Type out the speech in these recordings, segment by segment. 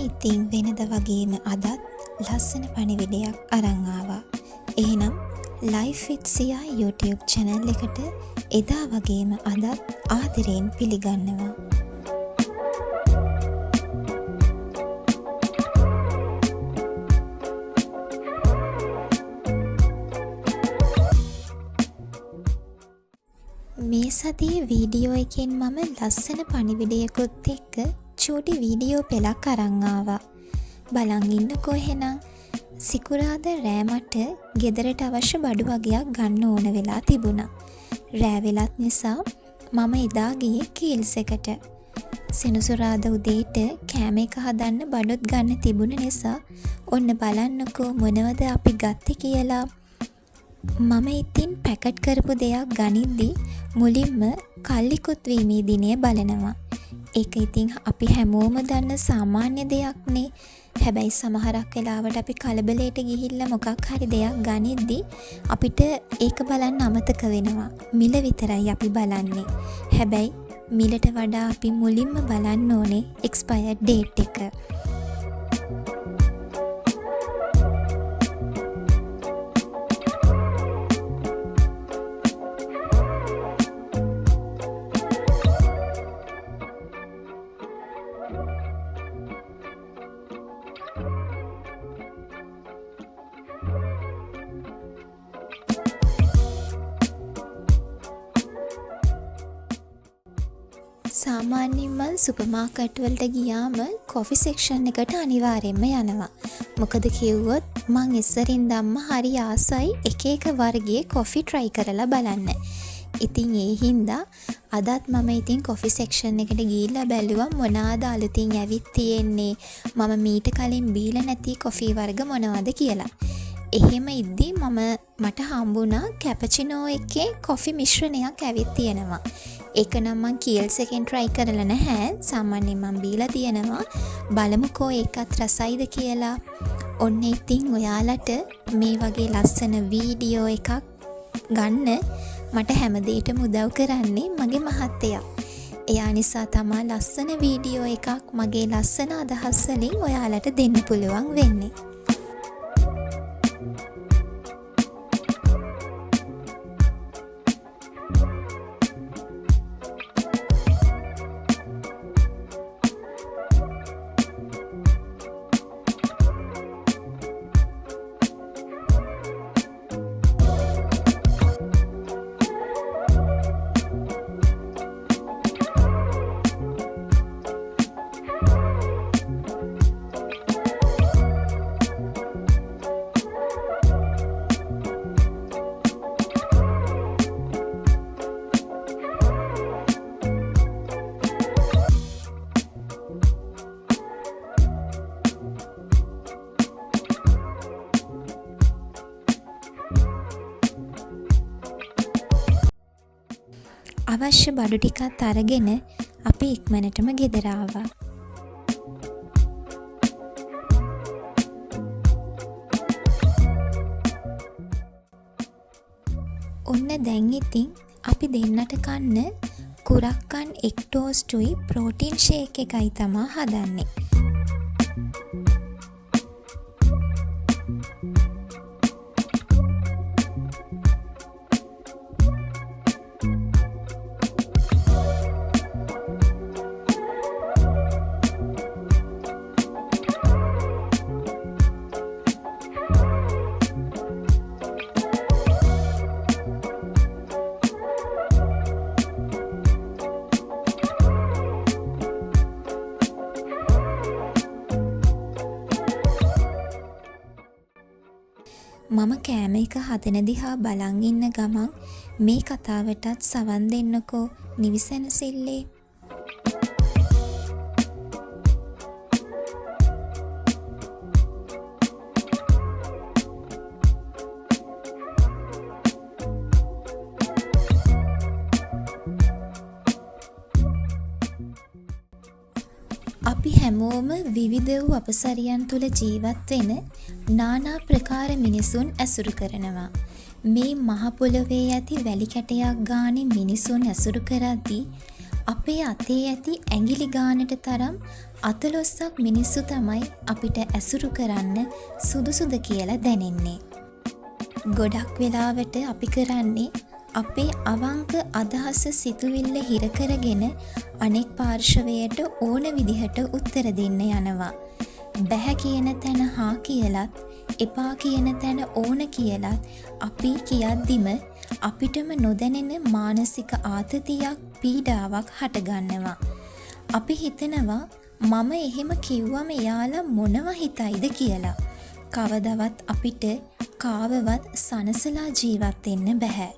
ඉතින් වෙනද වගේම අදත් ලස්සන පණිවිඩයක් අරන් ආවා. එහෙනම් Life with Sia YouTube channel එකට එදා වගේම අදත් ආදරයෙන් පිළිගන්නවා. මේ සතියේ වීඩියෝ එකෙන් මම ලස්සන පණිවිඩයකුත් එක්ක චූටි වීඩියෝ පෙළක් අරන් ආවා. බලන් ඉන්නකෝ එහෙනම්. සිකුරාදා රෑ මට ගෙදරට අවශ්‍ය බඩු වගයක් ගන්න ඕන වෙලා තිබුණා. රෑ වෙලත් නිසා මම එදා ගියේ කීල්ස් එකට. සෙනසුරාදා උදේට කෑම එක හදන්න බඩුත් ගන්න තිබුණ නිසා ඔන්න බලන්නකෝ මොනවද අපි ගත්තේ කියලා. මම ඉතින් පැකට් කරපු දෙයක් ගනිද්දි මුලින්ම කල්ලිකුත් වීමේ දිනය බලනවා. ඒක ඉතින් අපි හැමෝම දන්න සාමාන්‍ය දෙයක්නේ. හැබැයි සමහරක් වෙලාවට අපි කලබලයට ගිහිල්ලා මොකක් හරි දෙයක් ගනිද්දි අපිට ඒක බලන්න අමතක වෙනවා. මිල විතරයි අපි බලන්නේ. හැබැයි මිලට වඩා අපි මුලින්ම බලන්න ඕනේ expired date එක. සාමාන්‍යයෙන් මම සුපර් මාකට් වලට ගියාම කොෆි සෙක්ෂන් එකට අනිවාර්යයෙන්ම යනවා. මොකද කිව්වොත් මං ඉස්සරින්දම්ම හරි ආසයි එක එක වර්ගයේ කොෆි try කරලා බලන්න. ඉතින් ඒ හින්දා අදත් මම ඉතින් කොෆි සෙක්ෂන් එකට ගිහිල්ලා බැලුවා මොනවාද අලුතින් ඇවිත් තියෙන්නේ. මම මීට කලින් බීලා නැති කොෆි වර්ග මොනවද කියලා. එහෙම ඉද්දි මට හම්බුණා කැපචිනෝ එකේ කොෆි මිශ්‍රණයක් ඇවිත් තියෙනවා. ඒක නම් මං කීල්ස් එකෙන් try කරලා නැහැ. සාමාන්‍යයෙන් මං බීලා තියෙනවා. බලමුකෝ ඒකත් රසයිද කියලා. ඔන්න ඉතින් ඔයාලට මේ වගේ ලස්සන වීඩියෝ එකක් ගන්න මට හැමදේටම උදව් කරන්නේ මගේ මහත්තයා. එයා නිසා තමයි ලස්සන වීඩියෝ එකක් මගේ ලස්සන අදහස් වලින් ඔයාලට දෙන්න පුළුවන් වෙන්නේ. අවශ්‍ය බඩු ටිකත් අරගෙන අපි ඉක්මනටම ගෙදර ආවා. ඔන්න දැන් ඉතින් අපි දෙන්නට කන්න කුරක්කන් එක් ටෝස්ටුයි ප්‍රෝටීන් ෂේක් එකයි තමා හදන්නේ. මම කෑම එක හදන දිහා බලන් ඉන්න ගමන් මේ කතාවටත් සවන් දෙන්නකෝ නිවිසනසිල්ලේ. අපි හැමෝම විවිධ වූ අපසරියන් තුල ජීවත් වෙන නානා ප්‍රකාර මිනිසුන් ඇසුරු කරනවා. මේ මහ පොළොවේ ඇති වැලි කැටයක් ගානේ මිනිසුන් ඇසුරු කරද්දී අපේ අතේ ඇති ඇඟිලි ගානට තරම් අතලොස්සක් මිනිස්සු තමයි අපිට ඇසුරු කරන්න සුදුසුද කියලා දැනෙන්නේ. ගොඩක් වෙලාවට අපි කරන්නේ අපේ අවංක අදහස සිතුවිල්ල හිර කරගෙන අනෙක් පාර්ශවයට ඕන විදිහට උත්තර දෙන්න යනවා. බැහැ කියන තැන හා කියලත් එපා කියන තැන ඕන කියලත් අපි කියද්දිම අපිටම නොදැනෙන මානසික ආතතියක් පීඩාවක් හටගන්නවා. අපි හිතනවා මම එහෙම කිව්වම එයාලා මොනවා හිතයිද කියලා. කවදවත් අපිට කාවවත් සනසලා ජීවත් වෙන්න බෑ.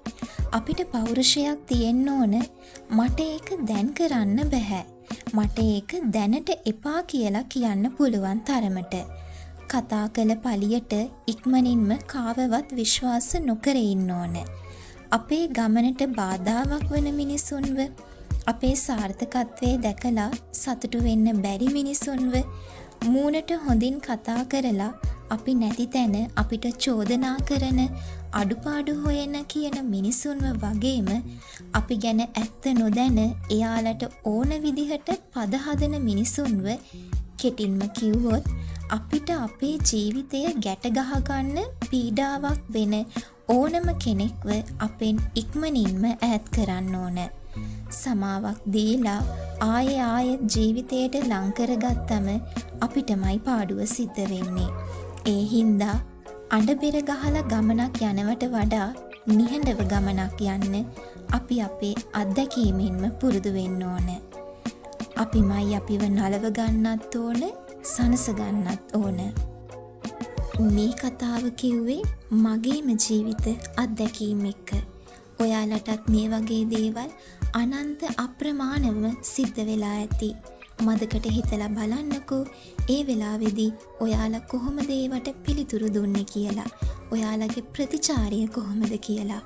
අපිට පෞරුෂයක් තියෙන්න ඕන මට ඒක දැන් කරන්න බෑ. මට ඒක දැනට එපා කියලා කියන්න පුළුවන් තරමට. කතා කළ පළියට ඉක්මනින්ම කාවවත් විශ්වාස නොකර ඉන්න ඕන. අපේ ගමනට බාධාවක් වන මිනිසුන්ව අපේ සාර්ථකත්වයේ දැකලා සතුටු වෙන්න බැරි මිනිසුන්ව මූණට හොඳින් කතා කරලා අපි නැති තැන අපිට චෝදනා කරන අඩුපාඩු හොයන කියන මිනිසුන්ව වගේම අපි ගැන ඇත්ත නොදැන එයාලට ඕන විදිහට පද හදන මිනිසුන්ව කෙටින්ම කිව්වොත් අපිට අපේ ජීවිතය ගැට ගහගන්න පීඩාවක් වෙන ඕනම කෙනෙක්ව අපෙන් ඉක්මනින්ම ඈත් කරන්න ඕන. සමාවක් දීලා ආයෙත් ජීවිතයට ලං කරගත්තම අපිටමයි පාඩුව සිද්ධ වෙන්නේ. ඒ හින්දා අඬබෙර ගහලා ගමනක් යනවට වඩා නිහඬව ගමනක් යන්න අපි අපේ අත්දැකීමෙන්ම පුරුදු වෙන්න ඕන. අපිමයි අපිව නලව ගන්නත් ඕන, සනස ගන්නත් ඕන. මේ කතාව කිව්වේ මගේම ජීවිත අත්දැකීම් එක්ක. ඔයාලටත් මේ වගේ දේවල් අනන්ත අප්‍රමාණව සිද්ධ වෙලා ඇති. මදකට හිතලා බලන්නකෝ ඒ වෙලාවේදී ඔයාලා කොහොමද ඒවට පිළිතුරු දුන්නේ කියලා. ඔයාලගේ ප්‍රතිචාරය කොහොමද කියලා.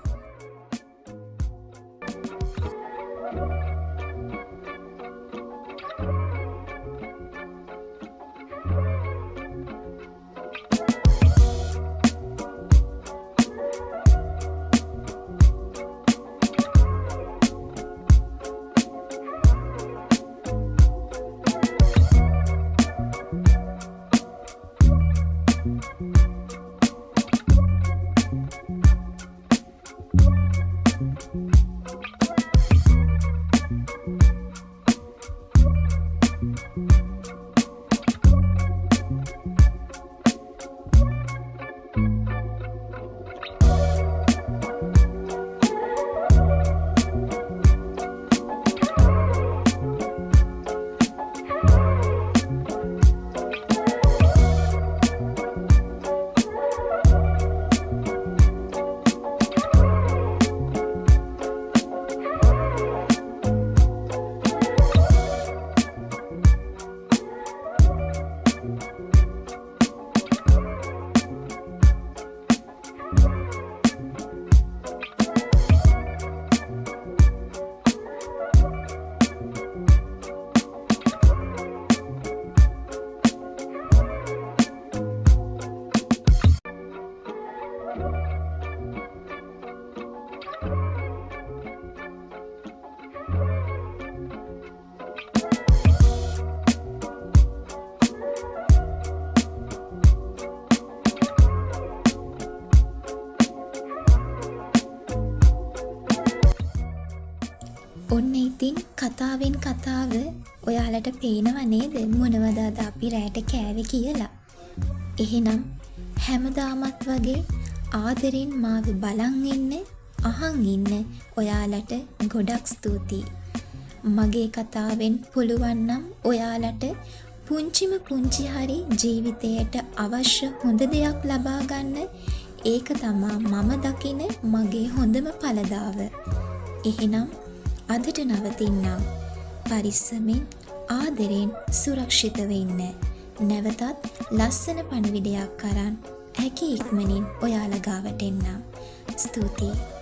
ඔන්න ඉතින් කතාවෙන් කතාව ඔයාලට පේනව නේද මොනවද අද අපි රැට කෑවේ කියලා. එහෙනම් හැමදාමත් වගේ ආදරෙන් මාව බලන් ඉන්න, අහන් ඉන්න ඔයාලට ගොඩක් ස්තුතියි. මගේ කතාවෙන් පුළුවන් නම් ඔයාලට පුංචිම පුංචි හරි ජීවිතයට අවශ්‍ය හොඳ දෙයක් ලබා ගන්න ඒක තමා මම දකින මගේ හොඳම ඵලදාව. එහෙනම් අදට නවතින්නම්. පරිස්සමෙන් ආදරෙන් සුරක්ෂිතව ඉන්න. නැවතත් ලස්සන පණිවිඩයක් අරන් හැකි ඉක්මනින් ඔයාලා ගාවට එන්නම්. ස්තුතියි.